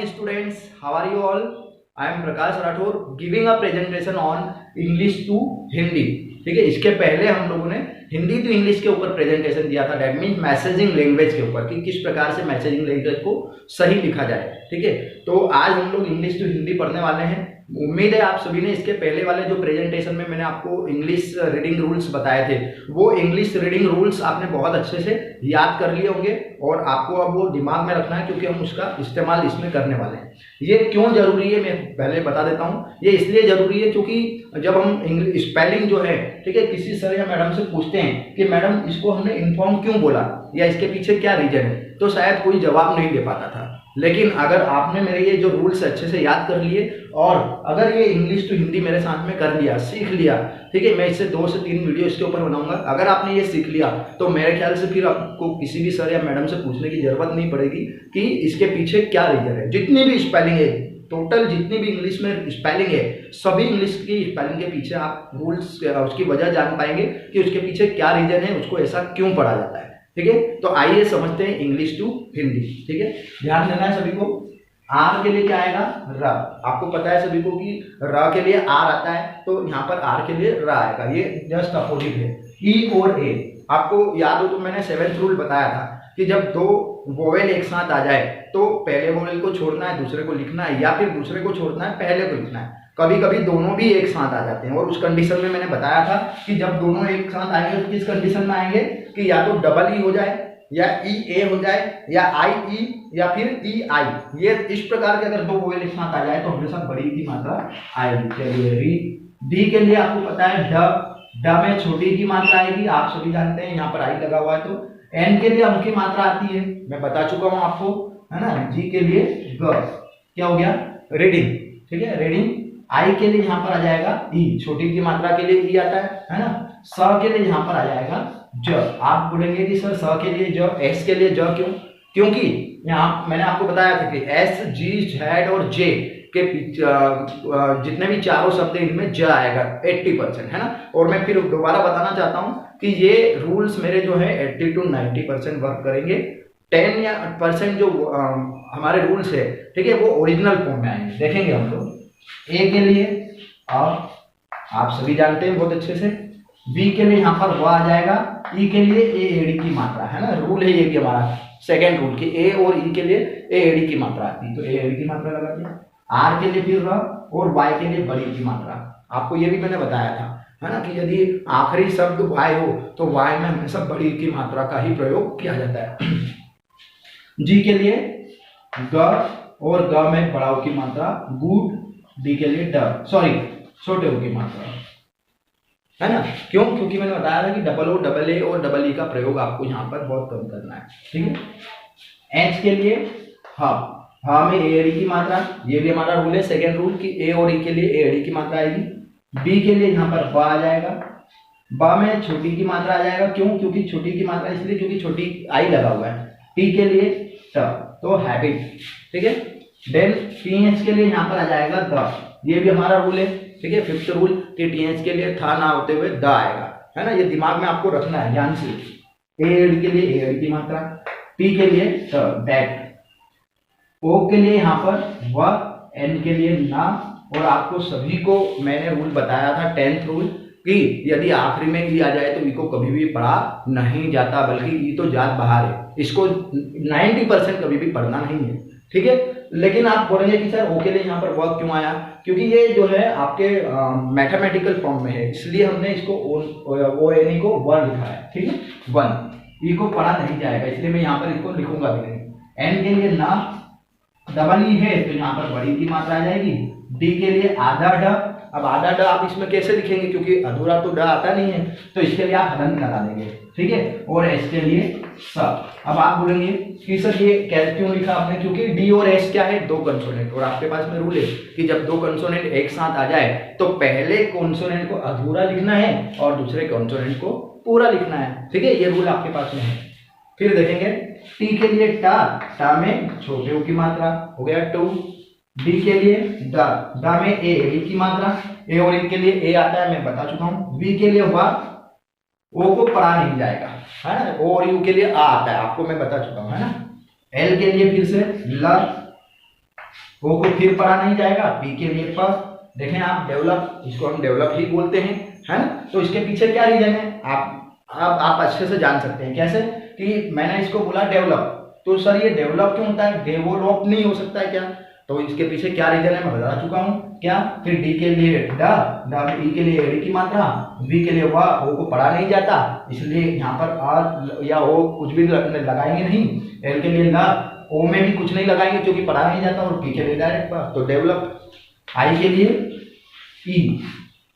morning students, how are you all? I am Prakash Rathore giving a presentation on English to Hindi. ठीक है, इसके पहले हम लोगों ने हिंदी टू इंग्लिश के ऊपर प्रेजेंटेशन दिया था, डेट मीन्स मैसेजिंग लैंग्वेज के ऊपर कि किस प्रकार से मैसेजिंग लैंग्वेज को सही लिखा जाए। ठीक है, तो आज हम लोग इंग्लिश टू हिंदी पढ़ने वाले हैं। उम्मीद है आप सभी ने इसके पहले वाले जो प्रेजेंटेशन में मैंने आपको इंग्लिश रीडिंग रूल्स बताए थे, वो इंग्लिश रीडिंग रूल्स आपने बहुत अच्छे से याद कर लिए होंगे और आपको अब वो दिमाग में रखना है क्योंकि हम उसका इस्तेमाल इसमें करने वाले हैं। ये क्यों जरूरी है मैं पहले बता देता हूँ। ये इसलिए जरूरी है क्योंकि जब हम इंग्लिश स्पेलिंग जो है, ठीक है, किसी सर या मैडम से पूछते हैं कि मैडम इसको हमने इन्फॉर्म क्यों बोला या इसके पीछे क्या रीजन है, तो शायद कोई जवाब नहीं दे पाता था। लेकिन अगर आपने मेरे ये जो रूल्स अच्छे से याद कर लिए और अगर ये इंग्लिश टू हिंदी मेरे साथ में कर लिया, सीख लिया, ठीक है, मैं इससे 2 से 3 वीडियो इसके ऊपर बनाऊंगा। अगर आपने ये सीख लिया तो मेरे ख्याल से फिर आपको किसी भी सर या मैडम से पूछने की जरूरत नहीं पड़ेगी कि इसके पीछे क्या रीजन है। जितनी भी स्पेलिंग है, टोटल जितनी भी इंग्लिश में स्पेलिंग है, सभी इंग्लिश की स्पेलिंग के पीछे आप रूल्स उसकी वजह जान पाएंगे कि उसके पीछे क्या रीजन है, उसको ऐसा क्यों पढ़ा जाता है। ठीक है, तो आइए समझते हैं इंग्लिश टू हिंदी। ठीक है, ध्यान देना है सभी को। आर के लिए क्या आएगा? र। आपको पता है सभी को कि र के लिए आर आता है, तो यहाँ पर आर के लिए र आएगा। ये जस्ट अपोजिट है। ई और ए, आपको याद हो तो मैंने 7th रूल बताया था कि जब 2 वोवेल एक साथ आ जाए तो पहले वोवेल को छोड़ना है, दूसरे को लिखना है, या फिर दूसरे को छोड़ना है, पहले को लिखना है। कभी कभी दोनों भी एक साथ आ जाते हैं और उस कंडीशन में मैंने बताया था कि जब दोनों एक साथ आएंगे तो किस कंडीशन में आएंगे कि या तो डबल ई हो जाए या ई ए हो जाए या आई ई या फिर ई आई। ये इस प्रकार के अगर 2 वोवेल एक साथ आ जाए तो हमेशा बड़ी की मात्रा आएगी। चलिए, री। डी के लिए आपको पता है ड में छोटी की मात्रा आएगी, आप सभी जानते हैं, यहाँ पर आई लगा हुआ है। तो एन के लिए अंक की मात्रा आती है, मैं बता चुका हूँ आपको, है ना। जी के लिए ग, क्या हो गया? रीडिंग। ठीक है, रीडिंग। आई के लिए यहाँ पर आ जाएगा ई, छोटी की मात्रा के लिए ई आता है ना। स के लिए यहाँ पर आ जाएगा ज। आप बोलेंगे कि सर स के लिए ज, एस के लिए ज क्यों? क्योंकि यहाँ मैंने आपको बताया था कि एस, जी, जेड और जे के जितने भी चारों शब्द इनमें ज आएगा 80%, है ना। और मैं फिर दोबारा बताना चाहता हूँ कि ये रूल्स मेरे जो है 80 to 90% वर्क करेंगे। 10% जो हमारे रूल्स है, ठीक है, वो ओरिजिनल फॉर्म में आएंगे, देखेंगे हम लोग। ए के लिए आप सभी जानते हैं बहुत अच्छे से। बी के लिए यहाँ पर वो आ जाएगा। ई के लिए ए एडी की मात्रा, है ना। रूल है ये भी हमारा सेकेंड रूल कि ए और ई के लिए ए एडी की मात्रा आती है, तो ए एडी की मात्रा लगा दिया। आर के लिए फिर र और वाई के लिए बड़ी की मात्रा। आपको ये भी मैंने बताया था, है ना, कि यदि आखिरी शब्द वाई हो तो वाई में हमेशा बड़ी की मात्रा का ही प्रयोग किया जाता है। जी के लिए ग और ग में बड़ाऊ की मात्रा गुड। डी के लिए ड, सॉरी, छोटे ओ की मात्रा, है ना। क्यों? क्योंकि मैंने बताया था कि डबल ओ, डबल ए और डबल ई का प्रयोग आपको यहाँ पर बहुत कम करना है। ठीक है। एच के लिए हाँ में ए एडी की मात्रा, ये भी हमारा रूल है, सेकेंड रूल कि ए और ई के लिए ए एडी की मात्रा आएगी। बी के लिए यहाँ पर ब आ जाएगा। ब में छोटी की मात्रा आ जाएगा। क्यों? क्योंकि छोटी की मात्रा इसलिए क्योंकि छोटी आई लगा हुआ है। टी के लिए ट, तो हैबिट। ठीक है। देन टीएच के लिए यहाँ पर आ जाएगा द, ये भी हमारा रूल है। ठीक है, 5th रूल कि टीएच के लिए था ना होते हुए द आएगा, है ना। ये दिमाग में आपको रखना है ध्यान से। ए एडी के लिए ए एडी की मात्रा, टी के लिए दैट, ओ के लिए यहाँ पर वह, एन के लिए ना। और आपको सभी को मैंने रूल बताया था 10th रूल कि यदि आखिरी में ई आ जाए तो ई को कभी भी पढ़ा नहीं जाता, बल्कि ई तो जात बाहर है, इसको 90% कभी भी पढ़ना नहीं है। ठीक है। लेकिन आप बोलेंगे कि सर ओ के लिए यहाँ पर वर्क क्यों आया? क्योंकि ये जो है आपके मैथमेटिकल फॉर्म में है, इसलिए हमने इसको ओ एन ई को 1 लिखा है। ठीक है, 1। ई को पढ़ा नहीं जाएगा, इसलिए मैं यहाँ पर इसको लिखूंगा भी नहीं। एन के लिए ना, डबल ई है तो यहाँ पर बड़ी की मात्रा आ जाएगी। डी के लिए आधा ड, अब आधा ड आप इसमें कैसे लिखेंगे क्योंकि अधूरा तो ड आता नहीं है, तो इसके लिए आप हलन लगा देंगे। ठीक है। और एस के लिए स। अब आप बोलेंगे कि सर ये क्यों लिखा आपने? क्योंकि डी और एस क्या है? 2 कंसोनेंट, और आपके पास में रूल है कि जब 2 कंसोनेंट एक साथ आ जाए तो पहले कंसोनेंट को अधूरा लिखना है और दूसरे कंसोनेंट को पूरा लिखना है। ठीक है, ये रूल आपके पास में है। फिर देखेंगे टी के लिए टा में छोटे ओ की मात्रा, हो गया 2। डी के लिए ड में ए एडी की मात्रा, ए और ई के लिए ए आता है, मैं बता चुका हूँ। वी के लिए हुआ, ओ को पढ़ा नहीं जाएगा, है ना। ओ और यू के लिए आ आता है, आपको मैं बता चुका हूँ, है ना। एल के लिए फिर से ल, ओ को फिर पढ़ा नहीं जाएगा, पी के लिए प। देखें आप डेवलप, इसको हम डेवलप ही बोलते हैं, है ना। तो इसके पीछे क्या रीजन है आप अच्छे से जान सकते हैं। कैसे कि मैंने इसको बोला डेवलप, तो सर ये डेवलप क्यों होता है, डेवलप नहीं हो सकता है क्या। तो इसके पीछे क्या रीजन है मैं बता चुका हूँ। क्या, फिर डी के लिए ड, ई के लिए एडी की मात्रा, वी के लिए व, ओ को पढ़ा नहीं जाता इसलिए यहाँ पर आर या ओ कुछ भी लगाएंगे नहीं। एल के लिए ल, ओ में भी कुछ नहीं लगाएंगे क्योंकि पढ़ा नहीं जाता, और पी के लिए डायरेक्ट तो डेवलप। आई के लिए ई,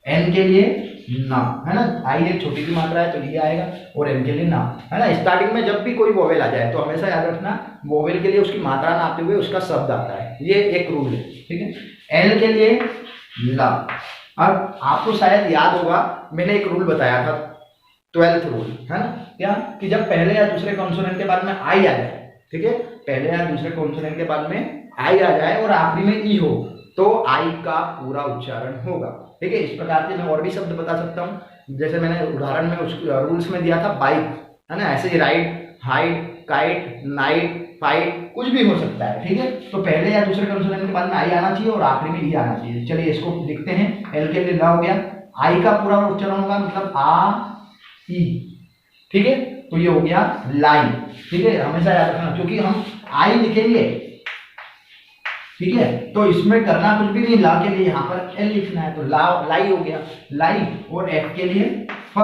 एन के लिए ना, है ना। आई एक छोटी सी मात्रा है तो ये आएगा, और एन के लिए ना, है ना। स्टार्टिंग में जब भी कोई वोवेल आ जाए तो हमेशा याद रखना वोवेल के लिए उसकी मात्रा नापते हुए उसका शब्द आता है, ये एक रूल है, ठीक है। एल के लिए ला। अब आपको शायद याद होगा मैंने एक रूल बताया था, 12th रूल, है ना। क्या कि जब पहले या दूसरे कॉन्सोनेंट के बाद में आई आ जाए, ठीक है, पहले या दूसरे कॉन्सोनेंट के बाद में आई आ जाए और आखिरी में ई हो, तो आई का पूरा उच्चारण होगा, ठीक है। इस प्रकार के मैं और भी शब्द बता सकता हूँ, जैसे मैंने उदाहरण में उस रूल्स में दिया था बाइक, है ना। ऐसे ही ride, hide, kite, night, fight, कुछ भी हो सकता है, ठीक है। तो पहले या दूसरे कंसोनेंट के बाद में आई आना चाहिए और आखिरी में ई आना चाहिए। चलिए इसको लिखते हैं। एल के लिए ला हो गया, आई का पूरा उच्चारण होगा मतलब आ ई, ठीक है। तो ये हो गया लाई, ठीक है। हमेशा याद रखना क्योंकि हम आई लिखेंगे, ठीक है, तो इसमें करना कुछ भी नहीं। ला के लिए यहाँ पर एल लिखना है तो ला, लाई हो गया लाई। और एफ के लिए फ,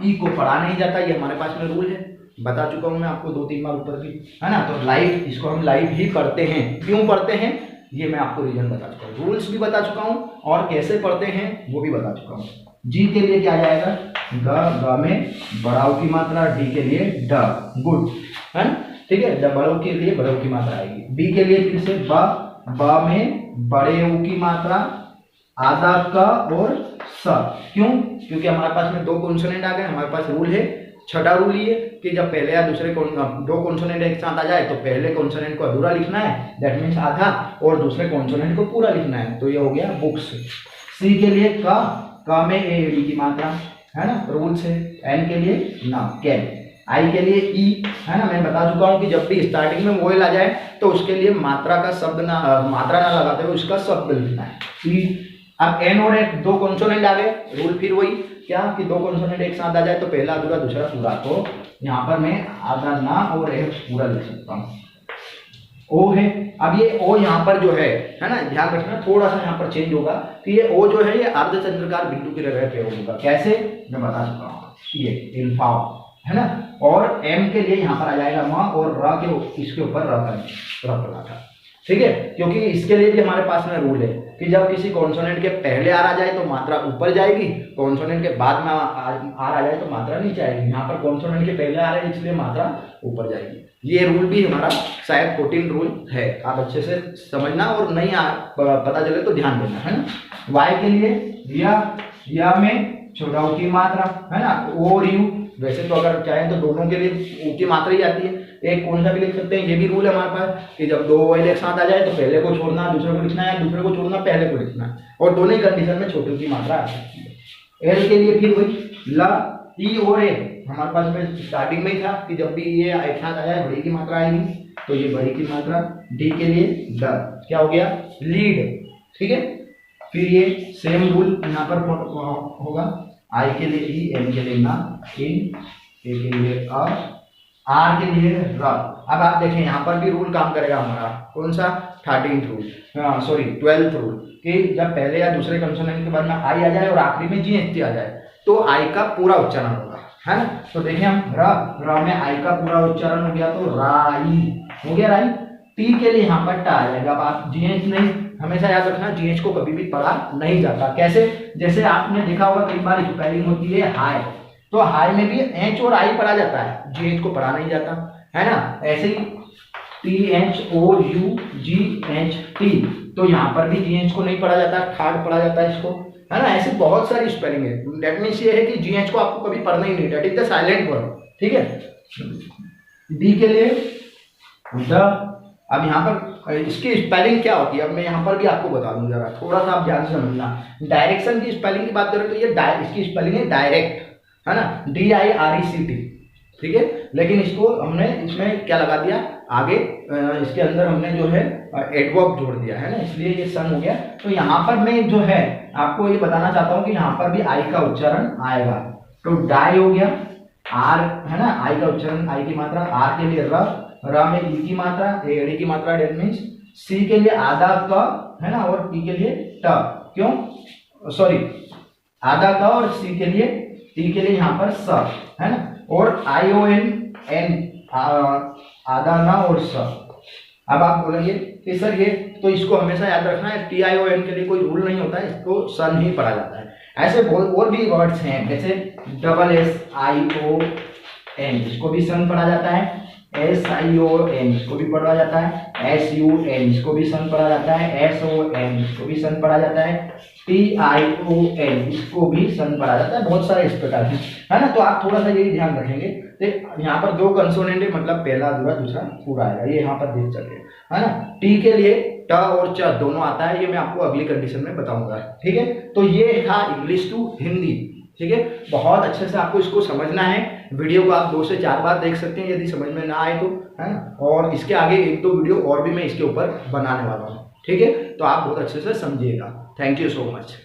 ई को पढ़ा नहीं जाता, ये हमारे पास में रूल है, बता चुका हूं मैं आपको 2-3 बार ऊपर भी, है ना। तो लाइव, इसको हम लाइव ही पढ़ते हैं। क्यों पढ़ते हैं ये मैं आपको रीजन बता चुका हूँ, रूल्स भी बता चुका हूँ और कैसे पढ़ते हैं वो भी बता चुका हूँ। जी के लिए क्या आ जाएगा, ग में बड़ाऊ की मात्रा, डी के लिए ड, गुड, है ना, ठीक है। बड़ों के लिए बड़ों की मात्रा आएगी। बी के लिए फिर से ब में बड़े ऊ की मात्रा, आधा क और स। क्यों, क्योंकि हमारे पास में 2 कॉन्सोनेंट आ गए। हमारे पास रूल है, छठा रूल ये कि जब पहले या दूसरे 2 कॉन्सोनेंट एक साथ आ जाए तो पहले कॉन्सोनेंट को अधूरा लिखना है, दैट मीन्स आधा, और दूसरे कॉन्सोनेंट को पूरा लिखना है। तो ये हो गया बुक्स। सी के लिए क में ए डी की मात्रा, है ना, रूल से। एन के लिए ना, कैन। आई के लिए ई, है ना, मैं बता चुका हूँ कि जब भी स्टार्टिंग में वोवेल आ जाए तो उसके लिए मात्रा का शब्द ना, मात्रा ना लगाते हुए उसका शब्द लिखना है, ई। अब एन और एफ 2 कॉन्सोनेंट आ गए, रूल फिर वही, क्या कि 2 कॉन्सोनेंट एक साथ आ जाए तो पहला अधूरा दूसरा पूरा। तो यहाँ पर मैं आधा ना और एफ पूरा लिख सकता हूँ। ओ है, अब ये ओ यहाँ पर जो है ना, ध्यान रखना थोड़ा सा यहाँ पर चेंज होगा कि ये ओ जो है ये अर्धचंद्राकार बिंदु की जगह प्रयोग होगा। कैसे, मैं बता चुका हूँ, ये इल्फाव, है ना। और एम के लिए यहाँ पर आ जाएगा म, और र के इसके ऊपर र था, ठीक है। क्योंकि इसके लिए भी हमारे पास में रूल है कि जब किसी कॉन्सोनेंट के पहले आर आ जाए तो मात्रा ऊपर जाएगी, कॉन्सोनेंट के बाद में आर आ जाए तो मात्रा नीचे आएगी। यहाँ पर कॉन्सोनेंट के पहले आ रहे हैं इसलिए मात्रा ऊपर जाएगी। ये रूल भी हमारा शायद 14 रूल है, आप अच्छे से समझना, और नहीं पता चले तो ध्यान देना, है ना। वाई के लिए या में छोटा की मात्रा, है ना, ओ और यू। वैसे तो अगर चाहें तो दोनों के लिए ऊ की मात्रा ही आती है, एक कौन सा भी लिख सकते हैं। ये भी रूल है हमारे पास कि जब 2 वोवेल एक साथ आ जाए तो पहले को छोड़ना दूसरे को लिखना है, दूसरे को छोड़ना पहले को लिखना है, और दोनों ही कंडीशन में छोटे की मात्रा आ सकती है। एल के लिए फिर वही ला, ई और ए हमारे पास में स्टार्टिंग में ही था कि जब भी ये एक साथ आ जाए बड़ी की मात्रा आएगी, तो ये बड़ी की मात्रा। डी के लिए ड, क्या हो गया, लीड, ठीक है। फिर ये सेम रूल यहाँ पर होगा। आई के लिए ई, एन के लिए ना, इन, ए के लिए अ, आर के लिए र। अब आप देखें यहाँ पर भी रूल काम करेगा हमारा, कौन सा, 13th rule, sorry 12th rule, कि जब पहले या दूसरे कंसोनेंट के बाद में आई आ जाए और आखिरी में जी आ जाए तो आई का पूरा उच्चारण होगा, है ना। तो देखिए हम र में आई का पूरा उच्चारण हो गया तो राई हो गया, राई। टी के लिए यहाँ पर टा आ जाएगा। अब आप जीएच नहीं, हमेशा याद रखना जीएच को कभी भी पढ़ा नहीं जाता। कैसे, जैसे आपने देखा होगा कई बार स्पेलिंग होती है हाई, तो हाई में भी एच और आई पढ़ा जाता है, जीएच को पढ़ा नहीं जाता, है ना। ऐसे ही THOUGHT, तो यहाँ पर भी जीएच को नहीं पढ़ा जाता, ठाड पढ़ा जाता है इसको, है ना। ऐसे बहुत सारी स्पेलिंग है। दैट मीन्स ये है कि जीएच को आपको कभी पढ़ना ही नहीं, that is the silent word, ठीक है। डी के लिए द। अब यहाँ पर इसकी स्पेलिंग क्या होती है, अब मैं यहाँ पर भी आपको बता दूं, जरा थोड़ा सा आप ध्यान से समझना। डायरेक्शन की स्पेलिंग की बात करें तो ये इसकी स्पेलिंग है डायरेक्ट, है ना, DIRECT, ठीक है। लेकिन इसको हमने इसमें क्या लगा दिया आगे, इसके अंदर हमने जो है एडवर्ब जोड़ दिया है ना, इसलिए ये सन हो गया। तो यहाँ पर मैं जो है आपको ये बताना चाहता हूँ कि यहाँ पर भी आई का उच्चारण आएगा। तो डाई हो गया, आर है ना, आई का उच्चारण, आई की मात्रा, आर के लिए र में ई की मात्रा, एड़ी की मात्रा, डेट मीन्स सी के लिए आधा क है ना, और टी के लिए ट, क्यों सॉरी आधा क और सी के लिए टी के लिए यहाँ पर स है ना, और आई ओ एन एन आधा न और स। अब आप बोलेंगे कि सर ये तो इसको हमेशा याद रखना है, टी आई ओ एन के लिए कोई रूल नहीं होता है, इसको सन ही पढ़ा जाता है। ऐसे बहुत और भी वर्ड्स हैं, जैसे double S I O N, इसको भी सन पढ़ा जाता है, एस आई ओ एन इसको भी पढ़ा जाता है, एस यू एन इसको भी सन पढ़ा जाता है, एस ओ एन इसको भी सन पढ़ा जाता है, टी आई ओ एन इसको भी सन पढ़ा जाता है। बहुत सारे इस प्रकार है ना। तो आप थोड़ा सा यही ध्यान रखेंगे, तो यहाँ पर दो कंसोनेंट है, मतलब पहला अधूरा दूसरा पूरा आएगा, ये यहाँ पर देख चलिए है ना। टी के लिए ट और च दोनों आता है, ये मैं आपको अगली कंडीशन में बताऊंगा, ठीक है। तो ये था इंग्लिश टू हिंदी, ठीक है। बहुत अच्छे से आपको इसको समझना है। वीडियो को आप 2 से 4 बार देख सकते हैं यदि समझ में ना आए तो, है ना। और इसके आगे 1-2 वीडियो और भी मैं इसके ऊपर बनाने वाला हूँ, ठीक है। तो आप बहुत अच्छे से समझिएगा। Thank you so much.